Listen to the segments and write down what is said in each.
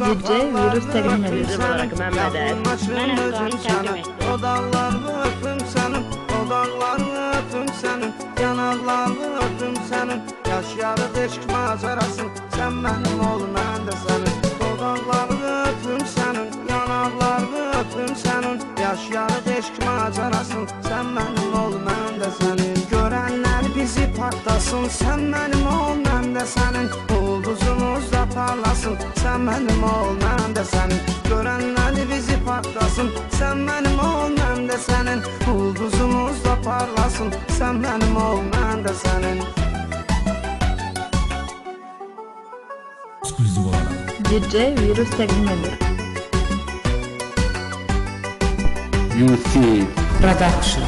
DJ virüs təqdim edir. Mən Əfqanı təqdim etdim. O dağlarını öpüm sənin, o dağlarını öpüm sənin, yanaqlarını öpüm sənin, yaşarıq eşq macərasın, sən mənim ol, mən də sənin. O dağlarını öpüm sənin, yanaqlarını öpüm sənin, yaşarıq eşq macərasın, sən mənim ol, mən də sənin. Görənlər bizi partlasın, sən mənim ol, mən də sənin. Ulduzumuz da parlasın, sən mənim ol, mən də sənin. Görənlər bizi partlasın, sən mənim ol, mən də sənin. Ulduzumuz da parlasın, sən mənim ol, mən də sənin. DJ virüs təqdim edir. UC Production.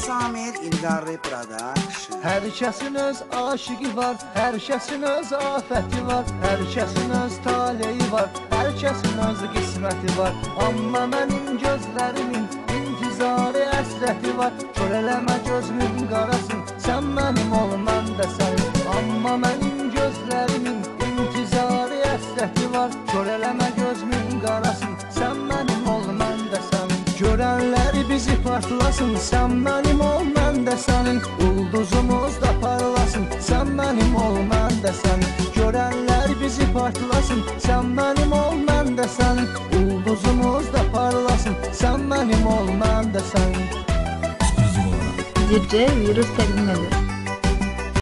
Samir İlqarı Production. Hər kəsin öz aşıqı var, hər kəsin öz afəti var, hər kəsin öz taleyi var, hər kəsin öz qisməti var. Amma mənim gözlərimin intizarı əsrəti var. Kör eləmə gözümün qarasın, sən mənim ol, mən də sənin. Amma mənim gözlərimin intizarı əsrəti var. Kör eləmə gözümün qarasın, sən mənim ol, mən də sənin. Görənlər bizi partlasın, sən mənim ol, mən də sənin. Ulduzumuz da parlasın, sən mənim ol, mən də sənin. Görənlər bizi partlasın, sən mənim ol, mən də sənin. Ulduzumuz da parlasın, sən mənim ol, mən də sənin. DJ virüs təqdim edir.